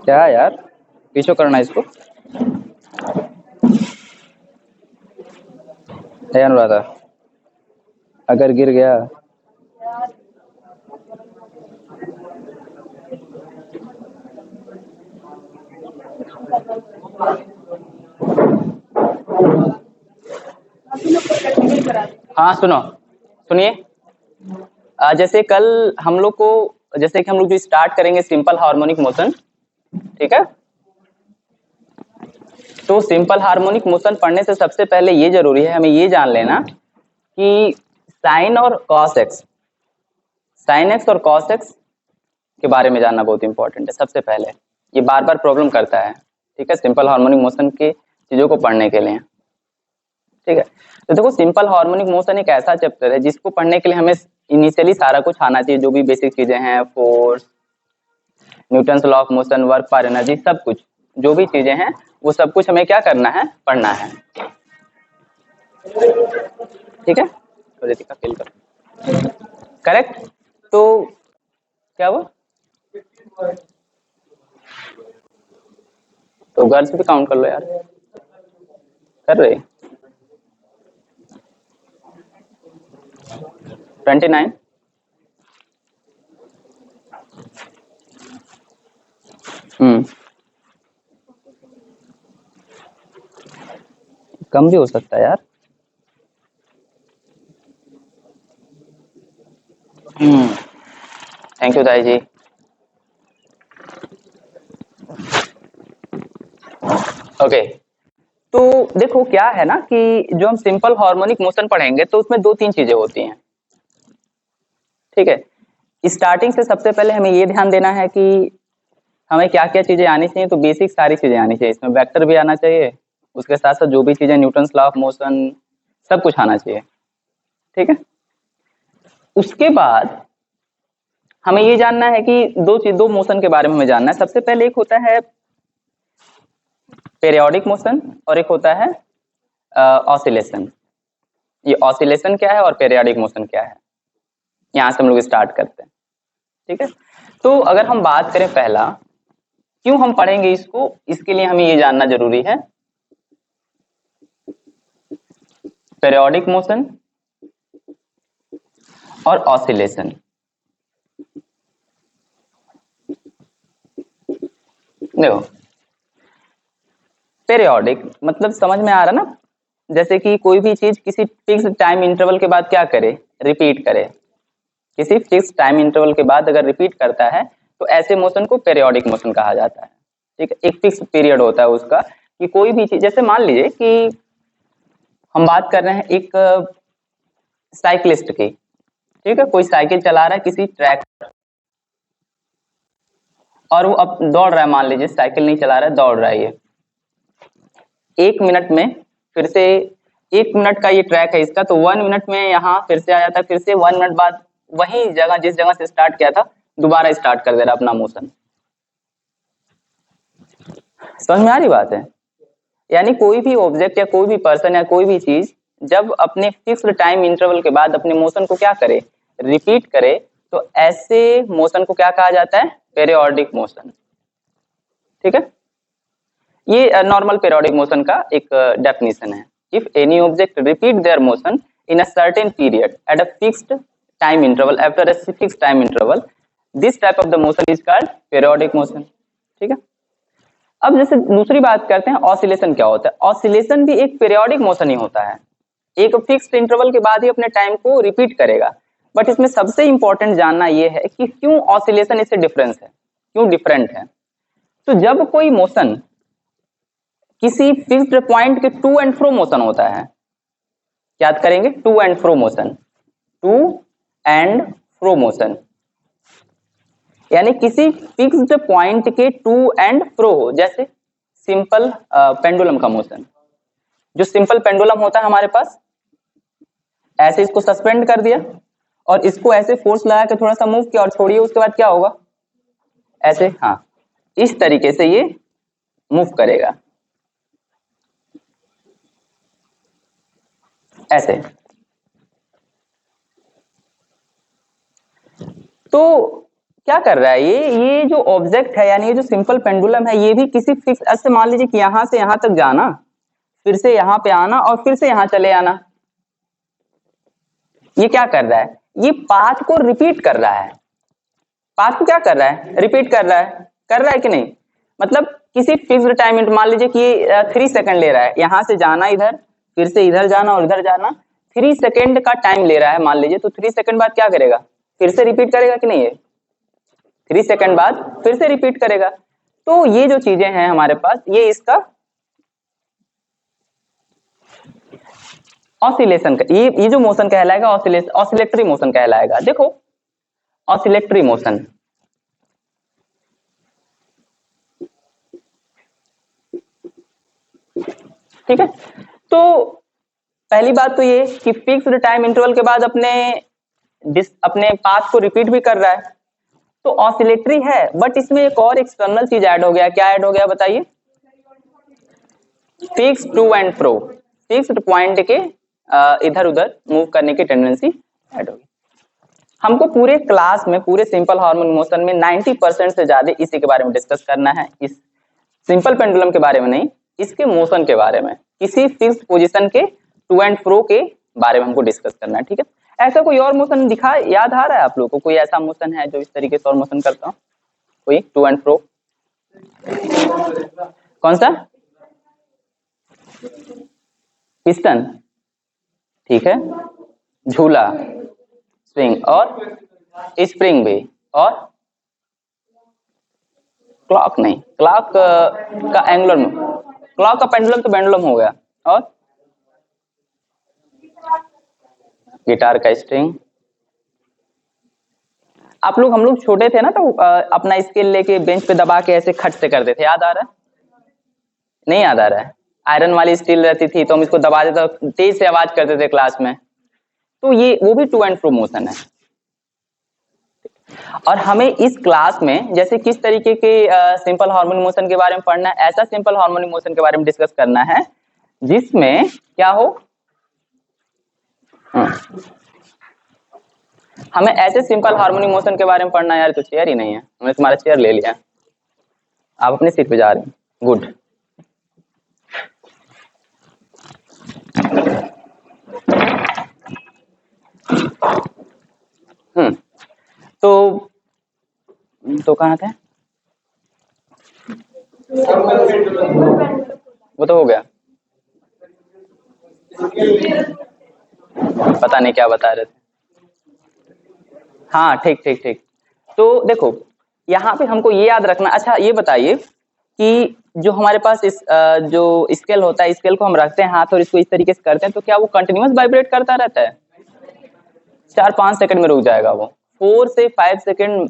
क्या है यार, पीछे करना इसको। है अनुराधा, अगर गिर गया। हाँ सुनो, सुनिए। जैसे कल हम लोग को, जैसे कि हम लोग जो स्टार्ट करेंगे सिंपल हार्मोनिक मोशन, ठीक है। तो सिंपल हार्मोनिक मोशन पढ़ने से सबसे पहले ये जरूरी है हमें ये जान लेना कि साइन और कॉस एक्स, साइन एक्स और कॉस एक्स के बारे में जानना बहुत इंपॉर्टेंट है। सबसे पहले ये बार बार प्रॉब्लम करता है, ठीक है, सिंपल हार्मोनिक मोशन के चीजों को पढ़ने के लिए, ठीक है। तो देखो सिंपल हार्मोनिक मोशन एक ऐसा चैप्टर है जिसको पढ़ने के लिए हमें इनिशियली सारा कुछ आना चाहिए, जो भी बेसिक चीजें हैं, force, Newton's law of motion, work पर एनर्जी, सब कुछ जो भी चीजें हैं वो सब कुछ हमें क्या करना है, पढ़ना है, ठीक है। तो रितिका फिल कर, करेक्ट। तो क्या हुआ, तो गर्ल्स भी काउंट कर लो यार, कर रहे 29। कम भी हो सकता है यार। थैंक यू दाई जी। ओके, तो देखो क्या है ना कि जो हम सिंपल हार्मोनिक मोशन पढ़ेंगे तो उसमें दो तीन चीजें होती हैं, ठीक है। स्टार्टिंग से सबसे पहले हमें ये ध्यान देना है कि हमें क्या क्या चीजें आनी चाहिए। तो बेसिक सारी चीजें आनी चाहिए, इसमें वेक्टर भी आना चाहिए, उसके साथ साथ जो भी चीजें न्यूटन्स लॉ ऑफ मोशन, सब कुछ आना चाहिए, ठीक है। उसके बाद हमें ये जानना है कि दो मोशन के बारे में हमें जानना है। सबसे पहले एक होता है पेरियोडिक मोशन और एक होता है ऑसिलेशन। ये ऑसिलेशन क्या है और पेरियोडिक मोशन क्या है, यहाँ से हम लोग स्टार्ट करते हैं, ठीक है। तो अगर हम बात करें पहला, क्यों हम पढ़ेंगे इसको, इसके लिए हमें ये जानना जरूरी है पेरियोडिक मोशन और ऑसिलेशन। देखो पेरियोडिक मतलब समझ में आ रहा ना, जैसे कि कोई भी चीज किसी फिक्स टाइम इंटरवल के बाद क्या करे, रिपीट करे। किसी फिक्स टाइम इंटरवल के बाद अगर रिपीट करता है तो ऐसे मोशन को पेरियोडिक मोशन कहा जाता है, ठीक है। एक फिक्स पीरियड होता है उसका, कि कोई भी चीज, जैसे मान लीजिए कि हम बात कर रहे हैं एक साइकिलिस्ट की, ठीक है, कोई साइकिल चला रहा है किसी ट्रैक पर और वो अब दौड़ रहा है, मान लीजिए साइकिल नहीं चला रहा है, दौड़ रहा है ये 1 मिनट में, फिर से 1 मिनट का ये ट्रैक है इसका, तो 1 मिनट में यहाँ फिर से आ जाता है, फिर से 1 मिनट बाद वही जगह जिस जगह से स्टार्ट किया था दोबारा स्टार्ट कर दे रहा अपना मोशन। समझ में आ रही बात है। यानी कोई भी ऑब्जेक्ट या कोई भी पर्सन या कोई भी चीज जब अपने फिक्स्ड टाइम इंटरवल के बाद अपने मोशन को क्या करे, रिपीट करे, तो ऐसे मोशन को क्या कहा जाता है, पेरियोडिक मोशन, ठीक है। ये नॉर्मल पेरियोडिक मोशन का एक डेफिनेशन है। If any object repeat there motion in a certain period at a fixed time interval after a fixed time interval, this type of the motion is called periodic motion, ठीक है। अब जैसे दूसरी बात करते हैं ऑसिलेशन क्या होता है। ऑसिलेशन भी एक पीरियोडिक मोशन ही होता है, एक फिक्स्ड इंटरवल के बाद ही अपने टाइम को रिपीट करेगा। बट इसमें सबसे इंपॉर्टेंट जानना यह है कि क्यों ऑसिलेशन इससे डिफरेंस है, क्यों डिफरेंट है। तो जब कोई मोशन किसी फिक्स्ड पॉइंट के टू एंड फ्रो मोशन होता है, याद करेंगे to and fro motion, to and fro motion, यानी किसी फिक्स्ड पॉइंट के टू एंड फ्रो हो, जैसे सिंपल पेंडुलम का मोशन। जो सिंपल पेंडुलम होता है हमारे पास, ऐसे इसको सस्पेंड कर दिया और इसको ऐसे फोर्स लगा के थोड़ा सा मूव किया और छोड़िए, उसके बाद क्या होगा, ऐसे, हाँ, इस तरीके से ये मूव करेगा, ऐसे। तो क्या कर रहा है ये जो ऑब्जेक्ट है यानी ये जो सिंपल पेंडुलम है ये भी किसी फिक्स, ऐसे मान लीजिए कि यहां से यहां तक जाना, फिर से यहां पे आना और फिर से यहां चले आना, ये क्या कर रहा है, ये पाथ को रिपीट कर रहा है। पाथ को क्या कर रहा है, रिपीट कर रहा है कि नहीं। मतलब किसी फिक्स्ड टाइम, मान लीजिए कि 3 सेकंड ले रहा है यहां से जाना इधर, फिर से इधर जाना और इधर जाना, 3 सेकंड का टाइम ले रहा है मान लीजिए, तो 3 सेकंड बाद क्या करेगा, फिर से रिपीट करेगा कि नहीं, है 3 सेकंड बाद फिर से रिपीट करेगा। तो ये जो चीजें हैं हमारे पास, ये इसका ऑसिलेशन का, ये जो मोशन कहलाएगा ऑसिलेटरी मोशन कहलाएगा। देखो ऑसिलेटरी मोशन, ठीक है। तो पहली बात तो ये कि फिक्स्ड टाइम इंटरवल के बाद अपने पाथ को रिपीट भी कर रहा है, तो ऑसिलेटरी है। बट इसमें एक और एक्सटर्नल चीज ऐड हो गया, क्या ऐड हो गया बताइए, fix to and fro, fixed point के इधर उधर मूव करने की टेंडेंसी ऐड होगी। हमको पूरे क्लास में, पूरे सिंपल हार्मोनिक मोशन में 90% से ज्यादा इसी के बारे में डिस्कस करना है, इस सिंपल पेंडुलम के बारे में नहीं, इसके मोशन के बारे में, किसी फिक्स्ड पोजीशन के टू एंड फ्रो के बारे में हमको डिस्कस करना है, ठीक है। ऐसा कोई और मोशन दिखा, याद आ रहा है आप लोगों को, कोई ऐसा मोशन है जो इस तरीके से और मोशन करता हूँ, कोई टू एंड फ्रो, कौन सा, पिस्टन, ठीक है, झूला, स्विंग, और स्प्रिंग भी, और क्लॉक नहीं, क्लॉक का एंगुलर में, क्लॉक का पेंडुलम तो पेंडुलम हो गया, और गिटार का स्ट्रिंग। आप लोग, हम लोग छोटे थे ना तो अपना स्केल लेके बेंच पे दबा के ऐसे खट से करते थे, याद आ रहा है, नहीं याद आ रहा है, आयरन वाली स्टील रहती थी तो हम इसको दबा देते, तो तेज से आवाज करते थे क्लास में, तो ये वो भी टू एंड फ्रो मोशन है। और हमें इस क्लास में जैसे किस तरीके के सिंपल हार्मोनिक मोशन के बारे में पढ़ना है, ऐसा सिंपल हार्मोनिक मोशन के बारे में डिस्कस करना है जिसमें क्या हो, हमें ऐसे सिंपल हार्मोनिक मोशन के बारे में पढ़ना है। यार तो चेयर ही नहीं है, हमने तुम्हारा चेयर ले लिया, आप अपनी सीट पे जा रहे हैं, गुड। तो कहाँ थे, वो तो हो गया, पता नहीं क्या बता रहे थे, हाँ ठीक ठीक ठीक। तो देखो यहाँ पे हमको ये याद रखना, अच्छा ये बताइए कि जो हमारे पास इस जो स्केल होता है, स्केल को हम रखते हैं हाथ और इसको इस तरीके से करते हैं, तो क्या वो कंटिन्यूअस वाइब्रेट करता रहता है, 4-5 सेकंड में रुक जाएगा वो, 4 से 5 सेकंड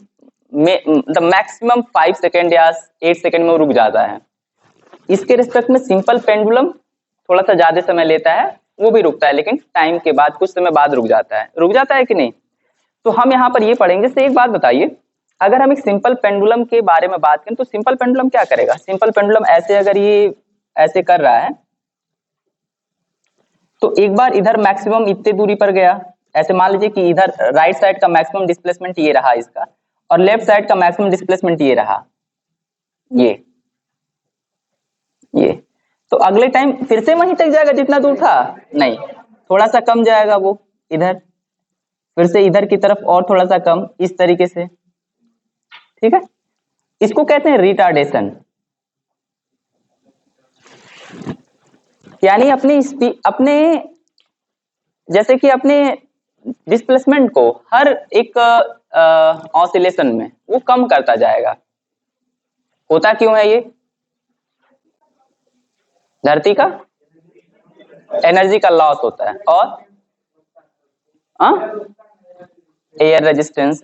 में, द मैक्सिमम 5 सेकंड या 8 सेकंड में वो रुक जाता है। इसके रिस्पेक्ट में सिंपल पेंडुलम थोड़ा सा ज्यादा समय लेता है, वो भी रुकता है लेकिन टाइम के बाद, कुछ समय बाद रुक जाता है कि नहीं। तो हम यहाँ पर ये पढ़ेंगे। जैसे एक बात बताइए, अगर हम एक सिंपल पेंडुलम के बारे में बात करें तो सिंपल पेंडुलम क्या करेगा, सिंपल पेंडुलम ऐसे, अगर ये ऐसे कर रहा है तो एक बार इधर मैक्सिमम इतने दूरी पर गया, ऐसे मान लीजिए कि इधर राइट साइड का मैक्सिमम डिस्प्लेसमेंट ये रहा इसका, और लेफ्ट साइड का मैक्सिमम डिस्प्लेसमेंट ये रहा, ये तो अगले टाइम फिर से वहीं तक जाएगा जितना दूर था, नहीं, थोड़ा सा कम जाएगा वो इधर, फिर से इधर की तरफ और थोड़ा सा कम, इस तरीके से, ठीक है। इसको कहते हैं रिटार्डेशन, यानी अपने जैसे कि अपने डिस्प्लेसमेंट को हर एक ऑसिलेशन में वो कम करता जाएगा। होता क्यों है ये, धरती का एनर्जी का लॉस होता है, और एयर रेजिस्टेंस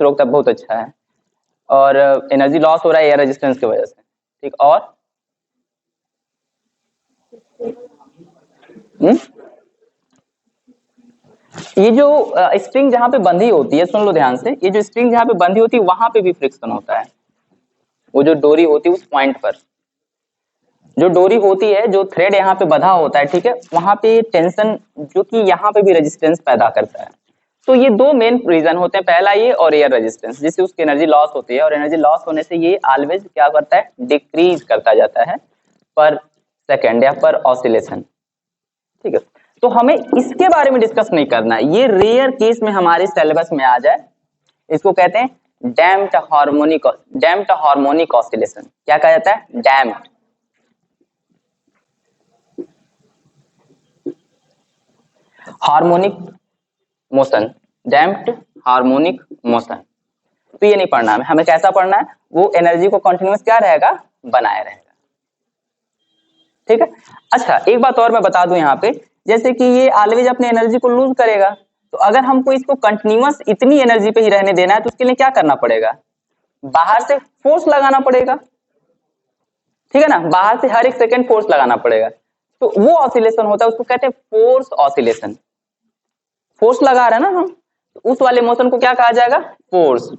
रोकता, बहुत अच्छा है, और एनर्जी लॉस हो रहा है एयर रेजिस्टेंस की वजह से, ठीक। और ये जो स्ट्रिंग जहां पे बंधी होती है, सुन लो ध्यान से, ये जो स्ट्रिंग जहां पे बंधी होती है वहां पे भी फ्रिक्शन होता है, वो जो डोरी होती है उस पॉइंट पर, जो डोरी होती है, जो थ्रेड यहाँ पे बंधा होता है, ठीक है, वहां पे टेंशन जो कि यहाँ पे भी रेजिस्टेंस पैदा करता है। तो ये दो मेन रीजन होते हैं, पहला ये और एयर रेजिस्टेंस, जिससे उसकी एनर्जी लॉस होती है, और एनर्जी लॉस होने से ये ऑलवेज क्या करता है, डिक्रीज करता जाता है पर सेकेंड या पर ऑसिलेशन। ठीक है, तो हमें इसके बारे में डिस्कस नहीं करना है, ये रेयर केस में हमारे सिलेबस में आ जाए। इसको कहते हैं डैम्प्ड हार्मोनिक ऑसिलेशन। क्या कहा जाता है, damped harmonic motion, damped harmonic motion. तो ये नहीं पढ़ना है हमें, कैसा पढ़ना है, वो एनर्जी को कंटिन्यूअस क्या रहेगा, बनाए रहेगा। ठीक है, अच्छा एक बात और मैं बता दूं यहाँ पे, जैसे कि ये ऑलवेज अपने एनर्जी को लूज करेगा, तो अगर हमको इसको कंटिन्यूअस इतनी एनर्जी पे ही रहने देना है तो उसके लिए क्या करना पड़ेगा, बाहर से फोर्स लगाना पड़ेगा। ठीक है ना, बाहर से हर एक सेकंड फोर्स लगाना पड़ेगा, तो वो ऑसिलेशन होता है, उसको कहते हैं फोर्स ऑसिलेशन। फोर्स लगा रहे हैं ना हम, तो उस वाले मोशन को क्या कहा जाएगा, फोर्स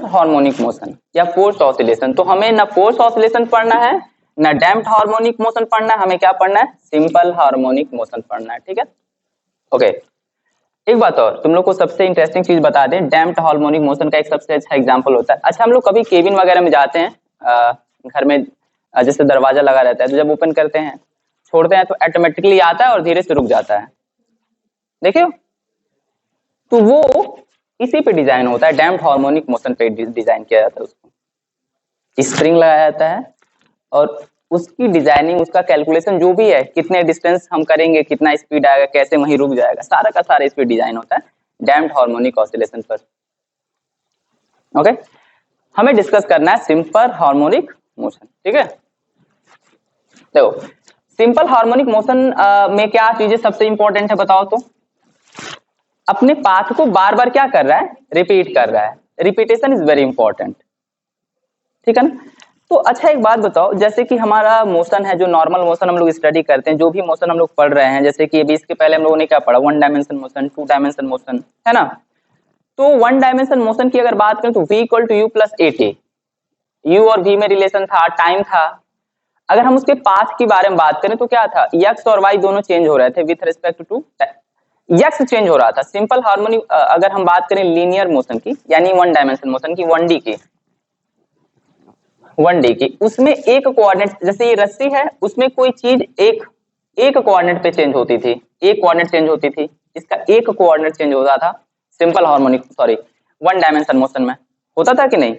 हार्मोनिक मोशन या फोर्स ऑसिलेशन। तो हमें ना फोर्स ऑसिलेशन पढ़ना है, ना डैम्प्ड हार्मोनिक मोशन पढ़ना है, हमें क्या पढ़ना है, सिंपल हार्मोनिक मोशन पढ़ना है। ठीक है, ओके। एक बात और तुम लोग को सबसे इंटरेस्टिंग चीज बता दें, डैम्प्ड हार्मोनिक मोशन का एक सबसे अच्छा एग्जांपल होता है। अच्छा, हम लोग कभी केबिन वगैरह में जाते हैं, घर में जैसे दरवाजा लगा रहता है, तो जब ओपन करते हैं छोड़ते हैं तो ऑटोमेटिकली आता है और धीरे से रुक जाता है, देखियो। तो वो इसी पे डिजाइन होता है, डैम्प्ड हार्मोनिक मोशन पे डिजाइन किया जाता है। उसको स्प्रिंग लगाया जाता है और उसकी डिजाइनिंग, उसका कैलकुलेशन जो भी है, कितने डिस्टेंस हम करेंगे, कितना स्पीड आएगा, कैसे वहीं रुक जाएगा, सारा का सारा इस पे डिजाइन होता है डैम्प्ड हार्मोनिक ऑसिलेशन पर। ओके, हमें डिस्कस करना है सिंपल हार्मोनिक मोशन। ठीक है, देखो सिंपल हार्मोनिक मोशन में क्या चीजें सबसे इंपॉर्टेंट है बताओ तो। अपने पाथ को बार बार क्या कर रहा है, रिपीट कर रहा है, रिपीटेशन इज वेरी इंपॉर्टेंट। ठीक है ना, तो अच्छा एक बात बताओ, जैसे कि हमारा मोशन है, जो नॉर्मल मोशन हम लोग स्टडी करते हैं, जो भी मोशन हम लोग पढ़ रहे हैं, जैसे कि अभी इसके पहले हम लोगों ने क्या पढ़ा, one dimension motion, two dimension motion, है ना। तो वन डायमेंशन मोशन की अगर बात करें तो v equal to u plus a t, u और v में रिलेशन था, टाइम था। अगर हम उसके पाथ के बारे में बात करें तो क्या था, x और y दोनों चेंज हो रहे थे with respect to, x change हो रहा था। सिंपल हार्मोनिक अगर हम बात करें लीनियर मोशन की, यानी वन डायमेंशन मोशन की, 1D की, 1D की, उसमें एक कोऑर्डिनेट, जैसे ये रस्सी है, उसमें कोई चीज एक कोऑर्डिनेट पे चेंज होती थी, एक कोऑर्डिनेट चेंज होती थी, इसका एक कोऑर्डिनेट चेंज होता था simple harmonic, sorry one dimension motion में होता था कि नहीं।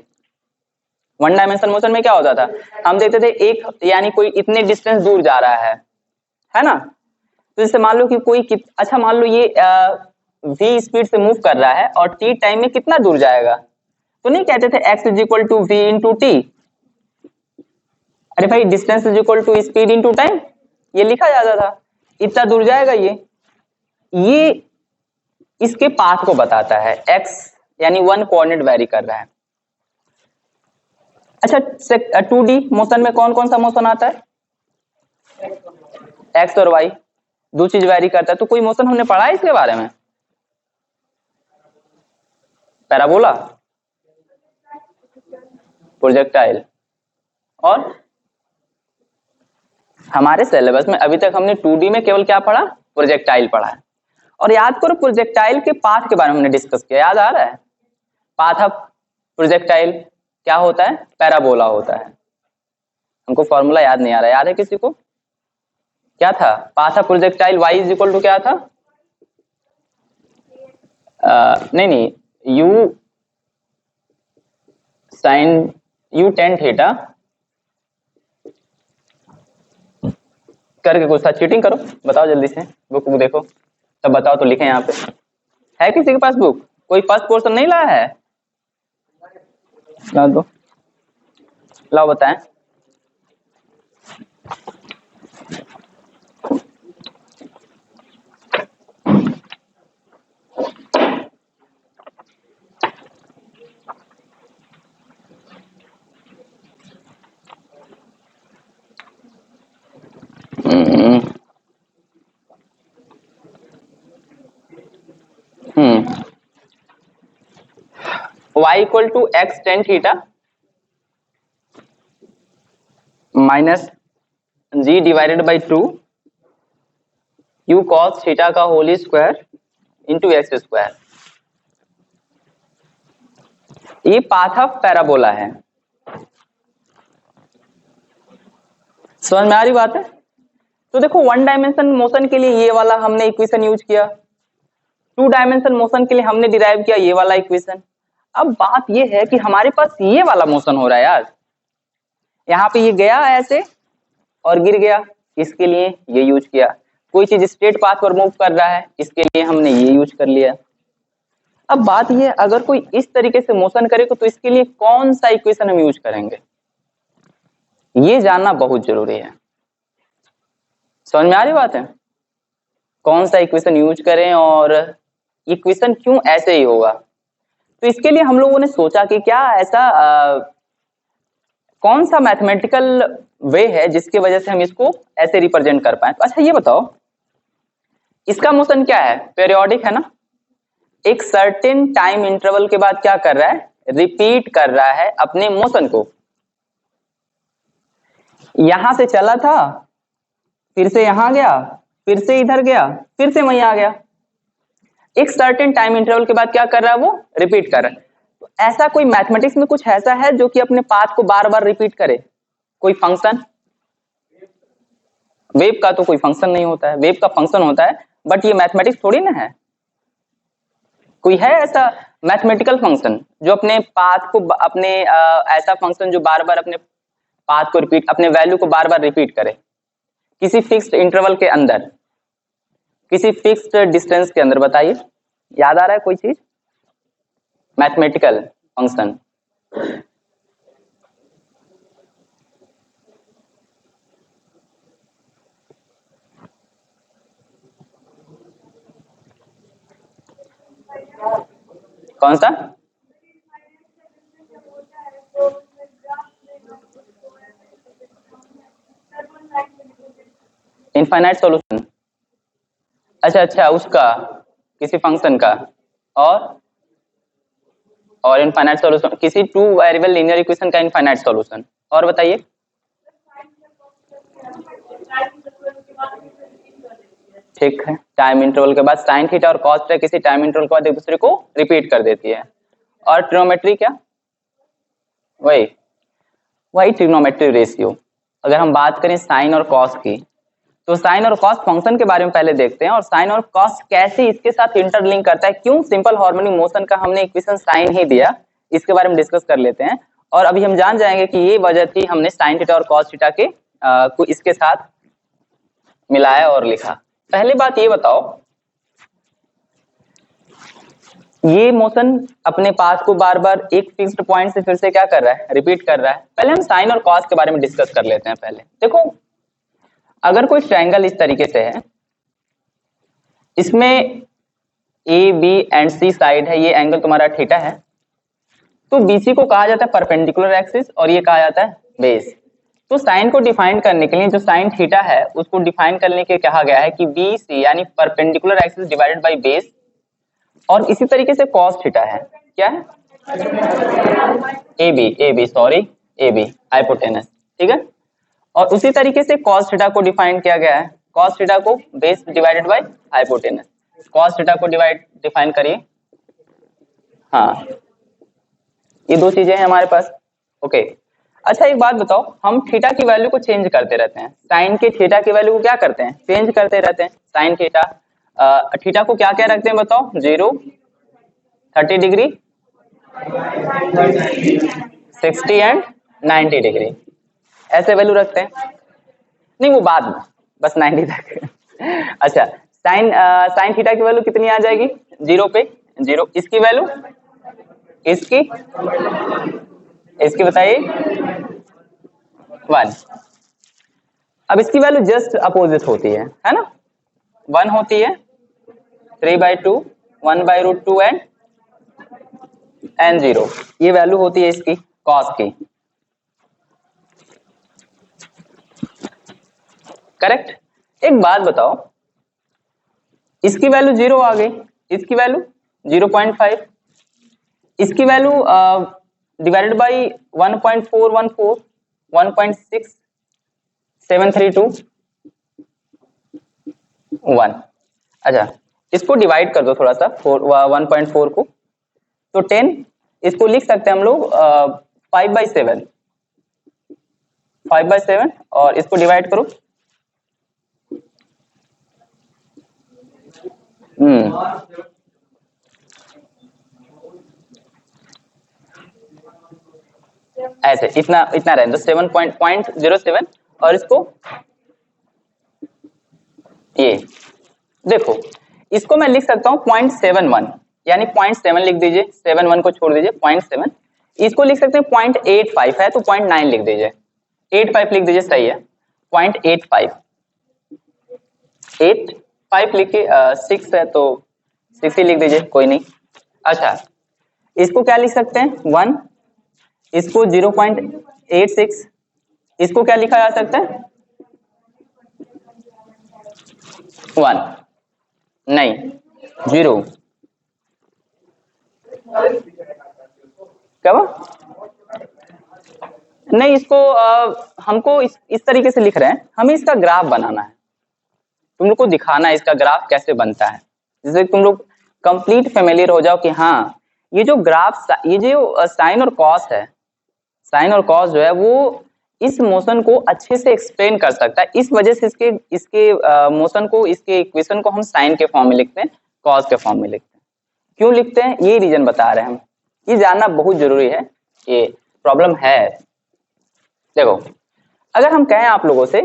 वन डायमेंशन मोशन में क्या होता था, हम देखते थे एक, यानी कोई इतने डिस्टेंस दूर जा रहा है ना। तो जैसे मान लो कि कोई अच्छा मान लो ये v स्पीड से मूव कर रहा है और t टाइम में कितना दूर जाएगा, तो नहीं कहते थे x is equal to v into t. अरे भाई distance is equal to speed into time, ये लिखा जाता था, इतना दूर जाएगा ये इसके पाथ को बताता है, x यानी वन कोऑर्डिनेट वेरी कर रहा है। अच्छा 2D मोशन में कौन कौन सा मोशन आता है, x और y दो चीज वेरी करता है, तो कोई मोशन हमने पढ़ा है इसके बारे में, पैराबोला, प्रोजेक्टाइल, और हमारे सिलेबस में अभी तक हमने 2D में केवल क्या पढ़ा, प्रोजेक्टाइल पढ़ा है। और याद करो प्रोजेक्टाइल के पाथ के बारे में हमने डिस्कस किया, याद आ रहा है, पाथ ऑफ प्रोजेक्टाइल क्या होता है, पैराबोला होता है। हमको फॉर्मूला याद नहीं आ रहा, याद है किसी को, क्या था path of projectile, y is equal to क्या था, नहीं u sine u tan theta करके कुछ था, चीटिंग करो, बताओ जल्दी से, बुक देखो तब बताओ, तो लिखे यहाँ पे, है किसी के पास बुक, कोई फर्स्ट पोर्शन नहीं लाया है, ला दो, लाओ बताएं। y equal to x tan theta minus g divided by 2, u cos theta का whole square into x square. ये पाथ ऑफ पैराबोला है। समझ में आ रही बात है? तो देखो वन डायमेंशन मोशन के लिए ये वाला हमने इक्वेशन यूज किया, टू डायमेंशन मोशन के लिए हमने डिराइव किया ये वाला इक्वेशन। अब बात ये है कि हमारे पास ये वाला मोशन हो रहा है यार, यहाँ पे ये गया ऐसे और गिर गया, इसके लिए ये यूज किया। कोई चीज स्ट्रेट पाथ पर मूव कर रहा है, इसके लिए हमने ये यूज कर लिया। अब बात ये है, अगर कोई इस तरीके से मोशन करे तो इसके लिए कौन सा इक्वेशन हम यूज करेंगे, ये जानना बहुत जरूरी है। समझ में आ रही बात है? कौन सा इक्वेशन यूज करें और इक्वेशन क्यों ऐसे ही होगा। तो इसके लिए हम लोगों ने सोचा कि क्या ऐसा कौन सा मैथमेटिकल वे है जिसकी वजह से हम इसको ऐसे रिप्रेजेंट कर पाए। तो अच्छा ये बताओ, इसका मोशन क्या है, पीरियोडिक है ना, एक सर्टेन टाइम इंटरवल के बाद क्या कर रहा है, रिपीट कर रहा है अपने मोशन को। यहां से चला था, फिर से यहां गया, फिर से इधर गया, फिर से वहीं आ गया। एक सर्टेन टाइम इंटरवल के बाद क्या कर रहा है, वो रिपीट कर रहा है। तो ऐसा कोई मैथमेटिक्स में कुछ ऐसा है जो कि अपने पाथ को बार बार रिपीट करे, कोई फंक्शन? वेव का तो कोई फंक्शन नहीं होता है, वेव का फंक्शन होता है, बट ये मैथमेटिक्स थोड़ी ना है। कोई है ऐसा मैथमेटिकल फंक्शन जो अपने पाथ को अपने ऐसा फंक्शन जो बार बार अपने पाथ को रिपीट, अपने वैल्यू को बार बार रिपीट करे किसी फिक्स्ड इंटरवल के अंदर, किसी फिक्स्ड डिस्टेंस के अंदर? बताइए, याद आ रहा है कोई चीज मैथमेटिकल फंक्शन? कौन सा? Infinite solution. अच्छा अच्छा, उसका किसी फंक्शन का, और इनफाइनाइट सॉल्यूशन किसी टू वेरिएबल लीनियर इक्वेशन का इनफाइनाइट सॉल्यूशन। और बताइए, ठीक है, टाइम इंटरवल के बाद साइन थीटा और कॉस थीटा किसी टाइम इंटरवल के बाद एक दूसरे को रिपीट कर देती है। और ट्रिग्नोमेट्री क्या, वही ट्रिग्नोमेट्री रेशियो। अगर हम बात करें साइन और कॉस की, तो साइन और कॉस फंक्शन के बारे में पहले देखते हैं, और साइन और कॉस कैसे इसके साथ इंटरलिंक करता है, क्यों सिंपल हार्मोनिक मोशन का हमने इक्वेशन साइन ही दिया, इसके बारे में डिस्कस कर लेते हैं। और अभी हम जान जाएंगे कि ये वजह थी हमने साइन थीटा और कॉस थीटा के को इसके साथ मिलाया और लिखा। पहले बात ये बताओ, ये मोशन अपने पाथ को बार बार एक फिक्स्ड पॉइंट से फिर से क्या कर रहा है, रिपीट कर रहा है। पहले हम साइन और कॉस के बारे में डिस्कस कर लेते हैं। पहले देखो, अगर कोई ट्रायंगल इस तरीके से है, इसमें A B and C side है, ये एंगल तुम्हारा थीटा है, तो बीसी को कहा जाता है परपेंडिकुलर एक्सिस और ये कहा जाता है बेस। तो साइन को डिफाइन करने के लिए जो साइन थीटा है उसको डिफाइन करने के कहा गया है कि बी सी यानी perpendicular axis divided by base. और इसी तरीके से कॉस थीटा है, क्या है, A B sorry A B hypotenuse, ठीक है। और उसी तरीके से कॉस थीटा को डिफाइन किया गया है, कॉस थीटा को base divided by hypotenuse. Cos theta को डिफाइन करिए, हाँ ये दो चीजें हैं हमारे पास, ओके। अच्छा एक बात बताओ, हम थीटा की वैल्यू को चेंज करते रहते हैं, साइन के थीटा की वैल्यू को क्या करते हैं, चेंज करते रहते हैं। साइन थीटा थीटा को क्या क्या रखते हैं बताओ, 0, 30 डिग्री, 60 एंड 90 डिग्री, ऐसे वैल्यू रखते हैं। नहीं वो बाद में, बस 90 तक। अच्छा, साइन थीटा की वैल्यू कितनी आ जाएगी, 0 पे 0। इसकी वैल्यू, इसकी बताइए 1। अब इसकी वैल्यू जस्ट अपोजिट होती है ना, 1 होती है 3/2, 1/√2 एंड 0, ये वैल्यू होती है इसकी कॉस की, करेक्ट। एक बात बताओ, इसकी वैल्यू 0 आ गई, इसकी वैल्यू 0.5, इसकी वैल्यू डिवाइडेड बाई 1.414, 1.6732, 1। अच्छा, इसको डिवाइड कर दो थोड़ा सा 1.4 को, तो 10। इसको लिख सकते हैं हम लोग 5/7, 5/7, और इसको डिवाइड करो। ऐसे इतना इतना रहने दो, 7.07, और इसको ये देखो, इसको मैं लिख सकता हूँ 0.71, यानी 0.7 लिख दीजिए, 71 को छोड़ दीजिए, 0.7। इसको लिख सकते हैं 0.85 है तो 0.9 लिख दीजिए, 85 लिख दीजिए, सही है, 0.85, 85 लिखिए, 6 है तो 6 ही लिख दीजिए, कोई नहीं। अच्छा, इसको क्या लिख सकते हैं 1, इसको 0.86, इसको क्या लिखा जा सकता है 1, नहीं 0, क्या वो नहीं, इसको हमको इस तरीके से लिख रहे हैं, हमें इसका ग्राफ बनाना है, तुम लोग को दिखाना है इसका ग्राफ कैसे बनता है, जिससे तुम लोग कंप्लीट फेमिलियर हो जाओ कि हाँ ये जो ग्राफ, ये जो साइन और कॉस है, साइन और कॉस जो है वो इस मोशन को अच्छे से एक्सप्लेन कर सकता है, इस वजह से इसके इसके मोशन को, इसके इक्वेशन को हम साइन के फॉर्म में लिखते हैं, कॉस के फॉर्म में लिखते हैं। क्यों लिखते हैं ये रीजन बता रहे हैं हम, ये जानना बहुत जरूरी है, ये प्रॉब्लम है। देखो, अगर हम कहें आप लोगों से,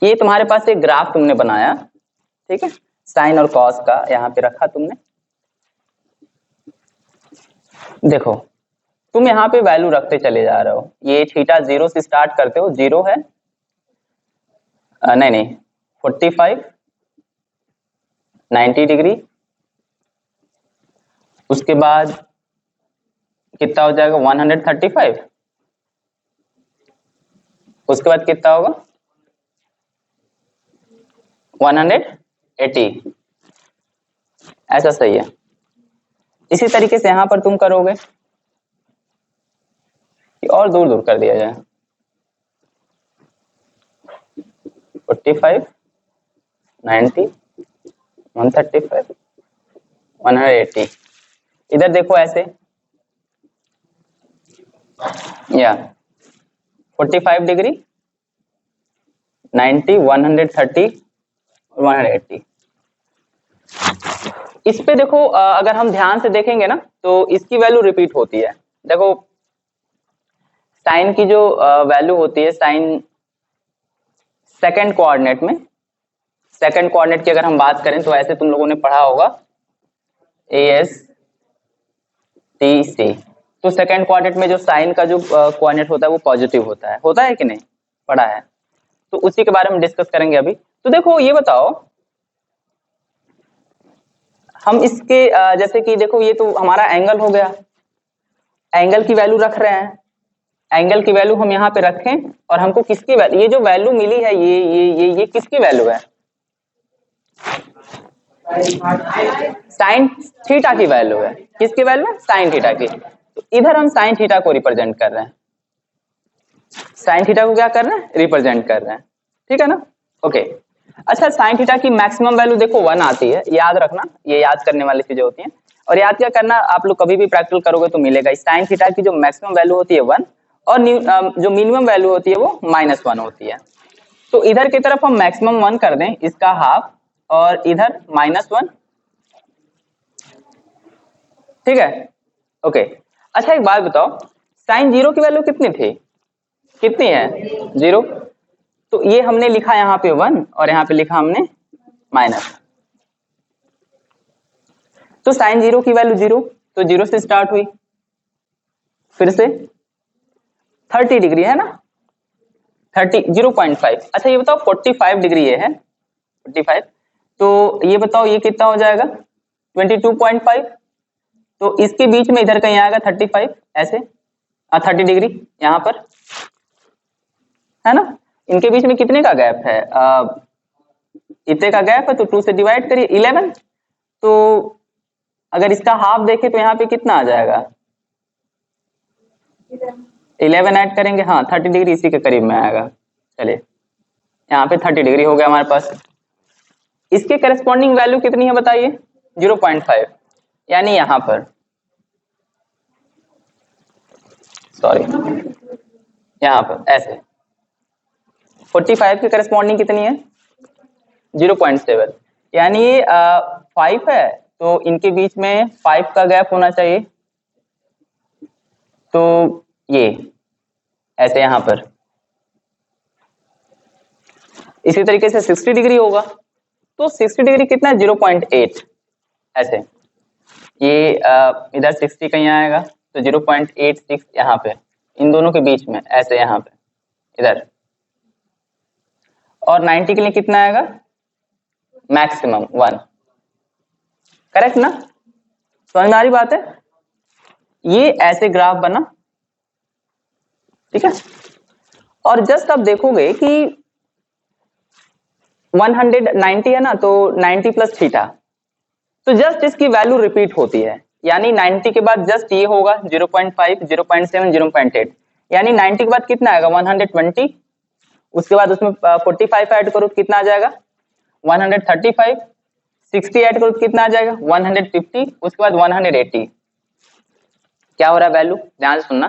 ये तुम्हारे पास एक ग्राफ तुमने बनाया, ठीक है, साइन और कॉस का यहाँ पे रखा तुमने, देखो तुम यहाँ पे वैल्यू रखते चले जा रहे हो, ये थीटा 0 से स्टार्ट करते हो, 0 है, नहीं 45, 90 डिग्री, उसके बाद कितना हो जाएगा 135, उसके बाद कितना होगा 180, ऐसा सही है। इसी तरीके से यहां पर तुम करोगे कि और दूर दूर कर दिया जाए, 45, 90, 135, 180, इधर देखो ऐसे, या 45 डिग्री, 90, 130, 180। इस पे देखो अगर हम ध्यान से देखेंगे ना तो इसकी वैल्यू रिपीट होती है। देखो साइन की जो वैल्यू होती है, साइन सेकंड कोऑर्डिनेट में, सेकंड कोऑर्डिनेट की अगर हम बात करें तो ऐसे तुम लोगों ने पढ़ा होगा ASTC, तो सेकंड कोऑर्डिनेट में जो साइन का जो कोऑर्डिनेट होता है वो पॉजिटिव होता है कि नहीं, पढ़ा है, तो उसी के बारे में डिस्कस करेंगे अभी। तो देखो ये बताओ, हम इसके जैसे कि देखो ये तो हमारा एंगल हो गया, एंगल की वैल्यू रख रहे हैं, एंगल की वैल्यू हम यहाँ पे रखें, और हमको किसकी वैल्यू, ये जो वैल्यू मिली है ये किसकी वैल्यू है, साइन थीटा की वैल्यू है, किसकी वैल्यू है, साइन थीटा की। तो इधर हम साइन थीटा को रिप्रेजेंट कर रहे हैं, साइन थीटा को क्या कर रहे हैं, रिप्रेजेंट कर रहे हैं, ठीक है ना, ओके। अच्छा, साइन थीटा की मैक्सिमम वैल्यू देखो 1 आती है, याद रखना, ये याद करने वाली चीजें होती हैं, और याद क्या करना, आप लोग कभी भी प्रैक्टिकल करोगे तो मिलेगा, साइन थीटा की जो मैक्सिमम वैल्यू होती है 1, और जो मिनिमम वैल्यू होती है वो -1 होती है। तो इधर की तरफ हम मैक्सिमम 1 कर दें, इसका हाफ, और इधर -1, ठीक है, ओके। अच्छा एक बात बताओ, साइन 0 की वैल्यू कितनी थी, कितनी है 0, तो ये हमने लिखा यहाँ पे 1 और यहाँ पे लिखा हमने माइनस, तो साइन 0 की वैल्यू 0, तो 0 से स्टार्ट हुई, फिर से 30 डिग्री है ना, 0.5। अच्छा ये बताओ 45 डिग्री ये है, 45, तो ये बताओ ये कितना हो जाएगा 22.5, तो इसके बीच में इधर कहीं आएगा 35, ऐसे 30 डिग्री यहाँ पर है ना, इनके बीच में कितने का गैप है, इतने का गैप है, तो 2 से डिवाइड करिए 11, तो अगर इसका हाफ देखे तो यहाँ पे कितना आ जाएगा 11 ऐड करेंगे, हाँ 30 डिग्री इसी के करीब में आएगा। चलिए यहाँ पे 30 डिग्री हो गया हमारे पास। इसके करस्पॉन्डिंग वैल्यू कितनी है बताइए? 0.5, यानी यहाँ पर, सॉरी यहाँ पर ऐसे 45 के करस्पॉन्डिंग कितनी है? 0.7, यानी 5 है तो इनके बीच में 5 का गैप होना चाहिए। तो ये ऐसे यहाँ पर इसी तरीके से 60 डिग्री होगा, तो 60 डिग्री कितना है? 0.8 ऐसे। ये इधर 60 कहीं आएगा तो 0.86 यहाँ पे, इन दोनों के बीच में ऐसे यहाँ पे इधर। और 90 के लिए कितना आएगा? मैक्सिमम 1। करेक्ट ना? समझ में आ रही बात है? ये ऐसे ग्राफ बना, ठीक है। और जस्ट आप देखोगे कि 190 है ना, तो 90 प्लस थीटा, तो जस्ट इसकी वैल्यू रिपीट होती है, यानी 90 के बाद जस्ट ये होगा 0.5, 0.7, 0.8, यानी 90 के बाद कितना आएगा? 120। उसके बाद उसमें 45 ऐड करो तो कितना आ जाएगा? 135। 60 ऐड करो तो कितना आ जाएगा? 150। उसके बाद 180। क्या हो रहा है वैल्यू? ध्यान से सुनना,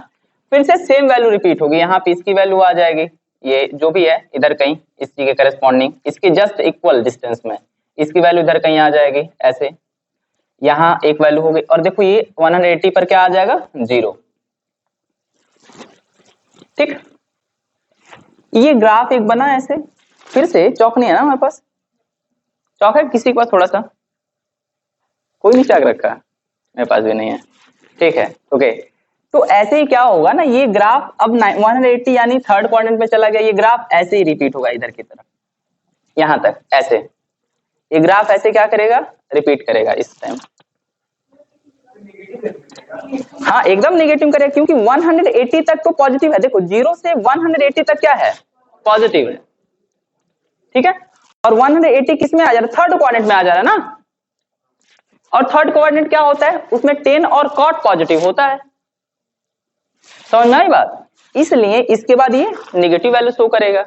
फिर से सेम वैल्यू रिपीट होगी। यहाँ पे इसकी वैल्यू आ जाएगी, ये जो भी है इधर कहीं इस चीज के करस्पॉन्डिंग, इसके जस्ट इक्वल डिस्टेंस में इसकी वैल्यू इधर कहीं आ जाएगी ऐसे। यहाँ एक वैल्यू होगी, और देखो ये 180 पर क्या आ जाएगा? 0। ठीक, ये ग्राफ एक बना ऐसे। फिर से चौक नहीं है ना हमारे पास? चौक है किसी के पास? थोड़ा सा, कोई नहीं चाक रखा? मेरे पास भी नहीं है। ठीक है, ओके। तो ऐसे ही क्या होगा ना, ये ग्राफ अब 180 यानी थर्ड क्वाड्रेंट पे चला गया, ये ग्राफ ऐसे ही रिपीट होगा इधर की तरफ यहां तक ऐसे। ये ग्राफ ऐसे क्या करेगा? रिपीट करेगा इस टाइम। हाँ एकदम नेगेटिव करेगा, क्योंकि 180 तक तो पॉजिटिव है। देखो 0 से 180 तक क्या है? पॉजिटिव है, ठीक है। और 180 किस में आ जा रहा है? थर्ड क्वाड्रेंट में आ जा रहा है ना। और थर्ड क्वाड्रेंट क्या होता है? उसमें टेन और कॉट पॉजिटिव होता है। समझ में आई बात? इसलिए इसके बाद ये नेगेटिव वैल्यू शो करेगा।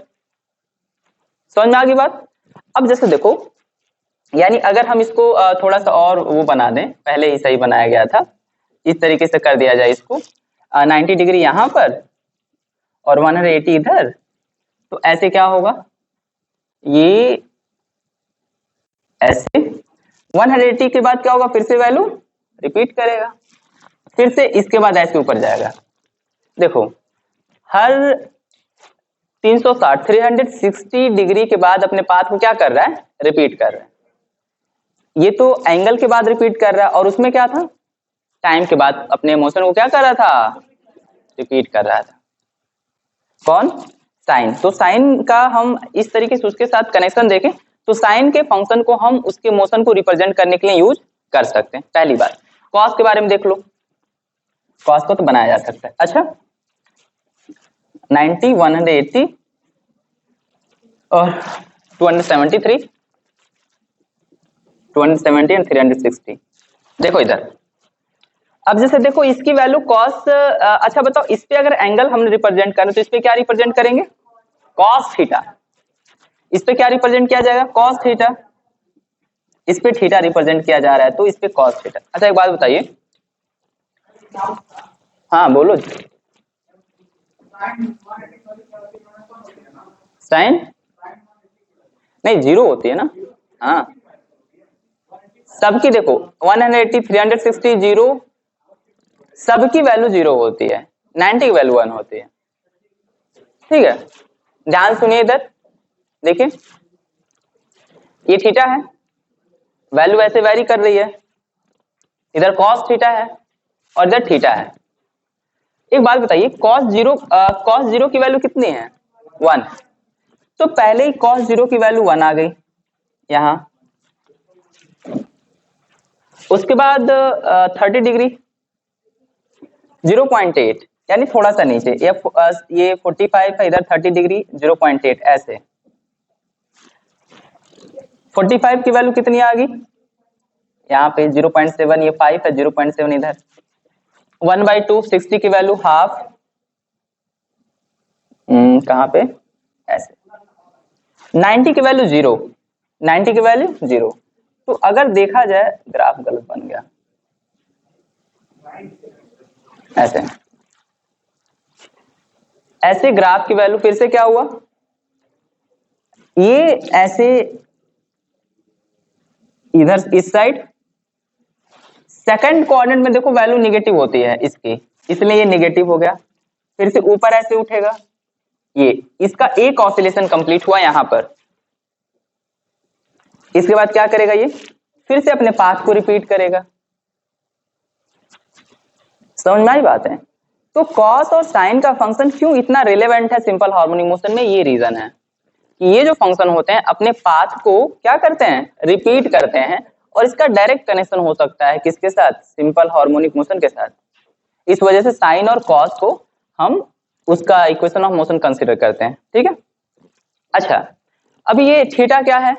समझ में आ गई बात? अब जैसे देखो, यानी अगर हम इसको थोड़ा सा और वो बना दें, पहले ही सही बनाया गया था, इस तरीके से कर दिया जाए इसको 90 डिग्री यहाँ पर और 180 इधर, तो ऐसे क्या होगा? ये ऐसे 180 के बाद क्या होगा? फिर से वैल्यू रिपीट करेगा, फिर से इसके बाद ऐसे ऊपर जाएगा। देखो हर 360 डिग्री के बाद अपने पाथ को क्या कर रहा है? रिपीट कर रहा है। ये तो एंगल के बाद रिपीट कर रहा है, और उसमें क्या था? टाइम के बाद अपने मोशन को क्या कर रहा था? रिपीट कर रहा था। कौन? साइन। तो साइन का हम इस तरीके से उसके साथ कनेक्शन देखें तो साइन के फंक्शन को हम उसके मोशन को रिप्रेजेंट करने के लिए यूज कर सकते हैं। पहली बात, कॉस के बारे में देख लो, कॉस को तो बनाया जा सकता है। अच्छा 90, 180 और 273, 270 एंड 360। देखो इधर, अब जैसे देखो इसकी वैल्यू कॉस, अच्छा बताओ इस पे अगर एंगल हमने रिप्रेजेंट करना तो इस पे क्या रिप्रेजेंट करेंगे? Cos theta. इस पे क्या रिप्रेजेंट किया जाएगा? Cos theta. इस पे थीटा रिप्रेजेंट किया जा रहा है तो इस पे कॉस थीटा। अच्छा एक बात बताइए, हाँ बोलो। साइन नहीं, 0 होती है ना। हाँ सबकी देखो 180, 360, 0, सबकी वैल्यू 0 होती है, 90 की वैल्यू 1 होती है। ठीक है, ध्यान सुनिए इधर देखिए, ये थीटा है, वैल्यू ऐसे वेरी कर रही है, इधर कॉस थीटा है और इधर थीटा है। एक बात बताइए, कॉस जीरो की वैल्यू कितनी है? 1। तो पहले ही कॉस 0 की वैल्यू 1 आ गई यहां। उसके बाद 30 डिग्री 0.8, यानी थोड़ा सा नीचे, ये 45 है, इधर 30 डिग्री 0.8 ऐसे। 45 की वैल्यू कितनी आ गई? यहाँ पे 0.7, ये 5 है, 0.7 इधर। 1/2, 60 की वैल्यू हाफ, कहाँ पे? ऐसे। 90 की वैल्यू 0, 90 की वैल्यू 0। तो अगर देखा जाए, ग्राफ गलत बन गया, ऐसे ग्राफ की वैल्यू फिर से क्या हुआ, ये ऐसे इधर इस साइड सेकंड कोऑर्डिनेट में देखो वैल्यू निगेटिव होती है इसकी, इसलिए ये निगेटिव हो गया। फिर से ऊपर ऐसे उठेगा, ये इसका एक ऑसिलेशन कंप्लीट हुआ यहां पर। इसके बाद क्या करेगा, ये फिर से अपने पाथ को रिपीट करेगा। समझ में आई बात है। तो कॉस और साइन का फंक्शन क्यों इतना रिलेवेंट है सिंपल हार्मोनिक मोशन में, ये रीजन है कि ये जो फंक्शन होते हैं अपने पाथ को क्या करते हैं, रिपीट करते हैं, और इसका डायरेक्ट कनेक्शन हो सकता है किसके साथ, सिंपल हार्मोनिक मोशन के साथ। इस वजह से साइन और कॉस को हम उसका इक्वेशन ऑफ मोशन कंसीडर करते हैं, ठीक है। अच्छा, अभी ये थीटा क्या है,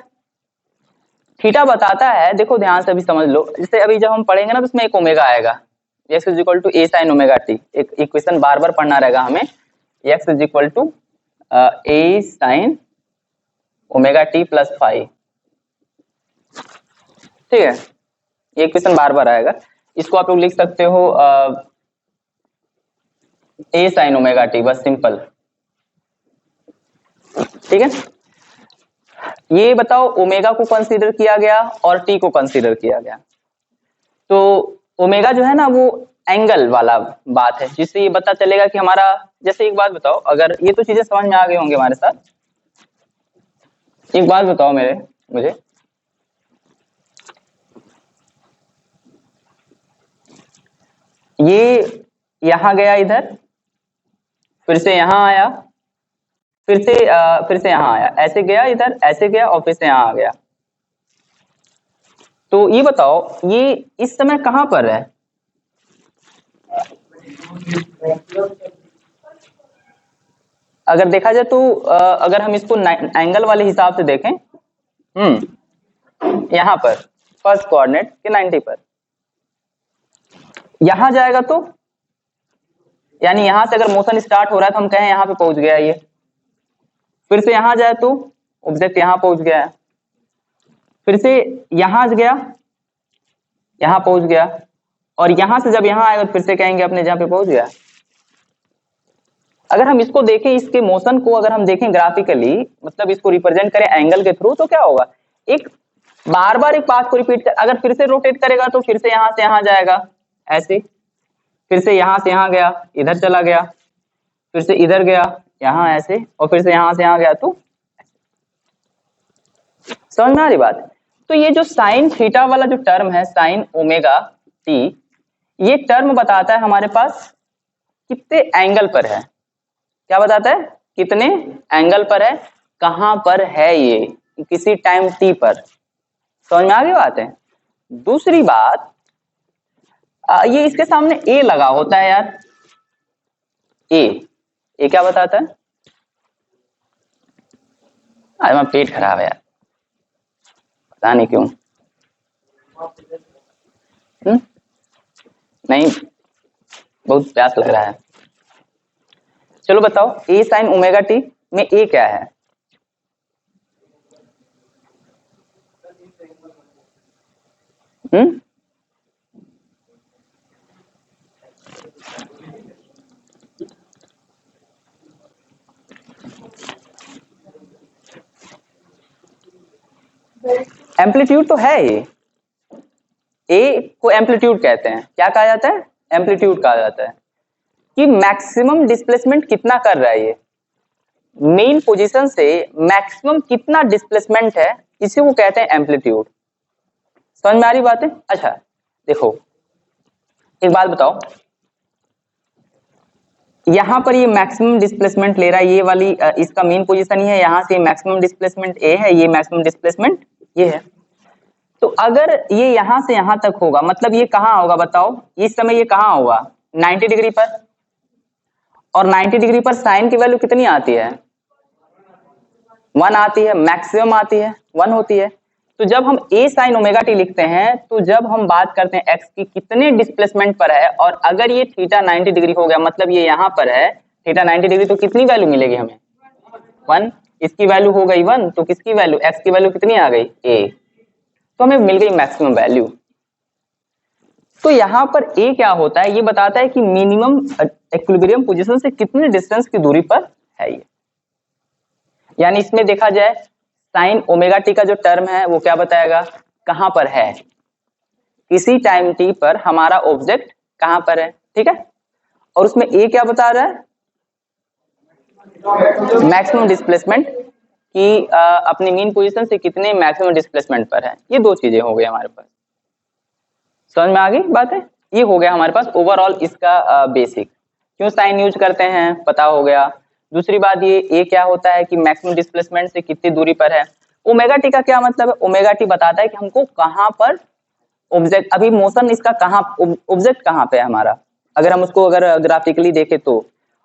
थीटा बताता है, देखो ध्यान से अभी समझ लो, जैसे अभी जब हम पढ़ेंगे ना तो इसमें एक ओमेगा आएगा, x is equal to a sine omega t, एक इक्वेशन बार बार पढ़ना रहेगा हमें, x is equal to a sine omega t plus five, ठीक है। ये इक्वेशन बार बार आएगा, इसको आप लोग लिख सकते हो ए साइन ओमेगा टी, बस सिंपल, ठीक है। ये बताओ ओमेगा को कंसीडर किया गया और टी को कंसीडर किया गया, तो ओमेगा जो है ना वो एंगल वाला बात है, जिससे ये पता चलेगा कि हमारा, जैसे एक बात बताओ, अगर ये तो चीजें समझ में आ गई होंगे हमारे साथ, एक बात बताओ मुझे ये यहां गया इधर, फिर से यहां आया, फिर से यहां आया, ऐसे गया इधर, ऐसे गया और फिर से यहां आ गया। तो ये बताओ ये इस समय कहां पर है, अगर देखा जाए तो अगर हम इसको एंगल वाले हिसाब से देखें, यहां पर फर्स्ट कोऑर्डिनेट के 90 पर, यहां जाएगा तो यानी यहां से अगर मोशन स्टार्ट हो रहा है तो हम कहें यहां पे पहुंच गया ये, फिर से यहां जाए तो ऑब्जेक्ट यहां पहुंच गया है, फिर से यहां गया, यहां पहुंच गया, और यहां से जब यहां आएगा तो फिर से कहेंगे अपने जहां पे पहुंच गया। अगर हम इसको देखें, इसके मोशन को अगर हम देखें ग्राफिकली, मतलब इसको रिप्रेजेंट करें एंगल के थ्रू, तो क्या होगा, एक बार बार एक पाथ को रिपीट कर, अगर फिर से रोटेट करेगा तो फिर से यहां से यहां जाएगा ऐसे, फिर से यहां से यहां गया, इधर चला गया, फिर से इधर गया यहां ऐसे, और फिर से यहां से यहां गया, तो समझ में आ रही बात। तो ये जो साइन थीटा वाला जो टर्म है, साइन ओमेगा टी, ये टर्म बताता है हमारे पास कितने एंगल पर है, क्या बताता है, कितने एंगल पर है, कहां पर है ये, किसी टाइम टी पर। समझ में आ गई बात है। दूसरी बात, ये इसके सामने ए लगा होता है यार, ए क्या बताता है, अरे मेरा पेट खराब है यार, पता नहीं क्यों, नहीं बहुत प्यास लग रहा है। चलो बताओ, ए साइन ओमेगा टी में ए क्या है, एम्पलीट्यूड तो है ये, ए को एम्पलीट्यूड कहते हैं, क्या कहा जाता है, एम्पलीट्यूड कहा जाता है, कि मैक्सिमम डिस्प्लेसमेंट कितना कर रहा है ये, मेन पोजीशन से मैक्सिमम कितना डिस्प्लेसमेंट है, इसी को कहते हैं एम्पलीट्यूड। समझ में आ रही बात है। अच्छा देखो एक बात बताओ, यहां पर ये मैक्सिमम डिस्प्लेसमेंट ले रहा है, ये वाली इसका मेन पोजीशन ही है, यहां से मैक्सिमम डिस्प्लेसमेंट ए है, ये मैक्सिमम डिस्प्लेसमेंट ये है। तो अगर ये यहां से यहां तक होगा, मतलब ये कहां होगा बताओ, इस समय ये कहां होगा, 90 डिग्री पर, और 90 डिग्री पर साइन की वैल्यू कितनी आती है, 1 आती है, मैक्सिमम आती है 1 होती है। तो जब हम ए साइन ओमेगा टी लिखते हैं, तो जब हम बात करते हैं एक्स की कितने डिस्प्लेसमेंट पर है, और अगर ये थीटा 90 डिग्री हो गया, मतलब ये यहां पर है थीटा 90 डिग्री, तो कितनी वैल्यू मिलेगी हमें, 1। इसकी वैल्यू हो गई 1, तो किसकी वैल्यू, x की वैल्यू कितनी आ गई, a, तो हमें मिल गई मैक्सिमम वैल्यू। तो यहाँ पर a क्या होता है, ये बताता है कि मिनिमम इक्विलिब्रियम पोजीशन से कितने डिस्टेंस की दूरी पर है ये। यानी इसमें देखा जाए साइन ओमेगा टी का जो टर्म है वो क्या बताएगा, कहां पर है, किसी टाइम टी पर हमारा ऑब्जेक्ट कहां पर है, ठीक है। और उसमें ए क्या बता रहा है, मैक्सिमम डिस्प्लेसमेंट कि अपनी मीन पोजीशन से कितने मैक्सिमम डिस्प्लेसमेंट पर है। ये दो चीजें हो गई हमारे पास, समझ में आ गई बात है। ये हो गया हमारे पास ओवरऑल इसका बेसिक, क्यों साइन यूज करते हैं पता हो गया। दूसरी बात ये ए क्या होता है कि मैक्सिमम डिस्प्लेसमेंट से कितनी दूरी पर है। ओमेगा टी का क्या मतलब है, ओमेगा टी बताता है कि हमको कहां पर ऑब्जेक्ट, अभी मोशन इसका कहां, ऑब्जेक्ट कहां पे है हमारा, अगर हम उसको अगर ग्राफिकली देखें तो।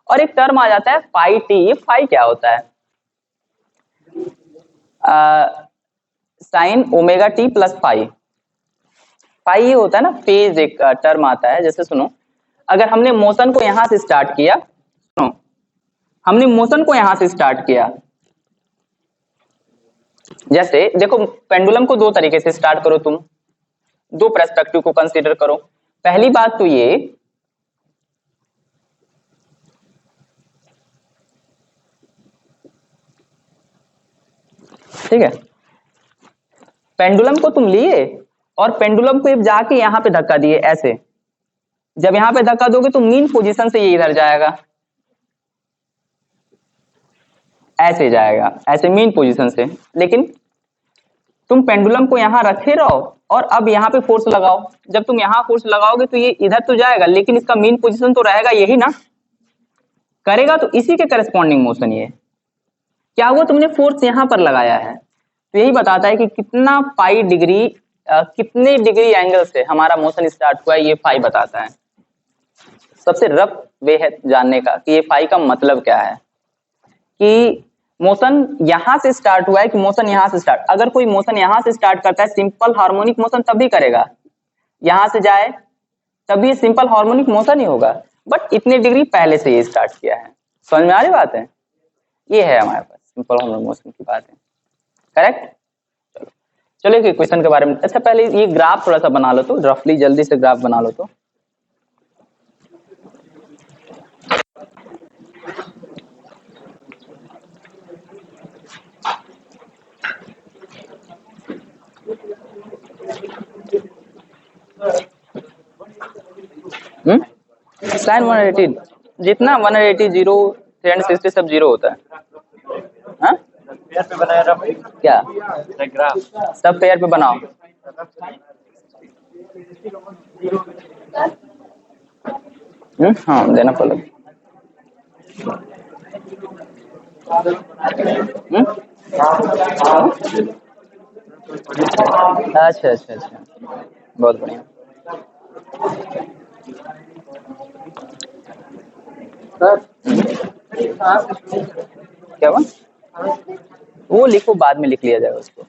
और एक टर्म आ जाता है फाई टी, ये फाई क्या होता है, sine omega t plus phi. Phi ये होता है ना फेज, एक टर्म आता है, जैसे सुनो अगर हमने मोशन को यहां से स्टार्ट किया, सुनो हमने मोशन को यहां से स्टार्ट किया, जैसे देखो पेंडुलम को दो तरीके से स्टार्ट करो तुम, दो पर्सपेक्टिव को कंसीडर करो। पहली बात तो ये, ठीक है, पेंडुलम को तुम लिए और पेंडुलम को जाके यहां पे धक्का दिए ऐसे, जब यहां पे धक्का दोगे तो मीन पोजीशन से ये इधर जाएगा, ऐसे जाएगा, ऐसे मीन पोजीशन से। लेकिन तुम पेंडुलम को यहां रखे रहो और अब यहां पे फोर्स लगाओ, जब तुम यहां फोर्स लगाओगे तो ये इधर तो जाएगा लेकिन इसका मीन पोजीशन तो रहेगा यही ना, करेगा। तो इसी के करस्पॉन्डिंग मोशन ये क्या हुआ, तुमने फोर्स यहां पर लगाया है, तो यही बताता है कि कितना पाई डिग्री, कितने डिग्री एंगल से हमारा मोशन स्टार्ट हुआ है, ये फाई बताता है। सबसे रफ वे है जानने का कि ये फाई का मतलब क्या है, कि मोशन यहां से स्टार्ट हुआ है कि मोशन यहां से स्टार्ट, अगर कोई मोशन यहां से स्टार्ट करता है सिंपल हार्मोनिक मोशन तब भी करेगा, यहां से जाए तब भी सिंपल हार्मोनिक मोशन ही होगा, बट इतने डिग्री पहले से ये स्टार्ट किया है। समझ में आ रही बात है, ये है हमारे पास सिंपल हार्मोनिक मोशन की बात है, करेक्ट। चलो चलो एक क्वेश्चन के बारे में, अच्छा पहले ये ग्राफ थोड़ा सा बना लो तो, रफली जल्दी से ग्राफ बना लो तो। साइन 180, जितना 180 0 360 सब जीरो होता है, हाँ पेयर पे बनाया रहा क्या, ग्राफ सब पेयर पे बनाओ। हाँ देना पड़ेगा। अच्छा अच्छा अच्छा, बहुत बढ़िया। क्या हुआ, वो लिखो बाद में लिख लिया जाएगा उसको।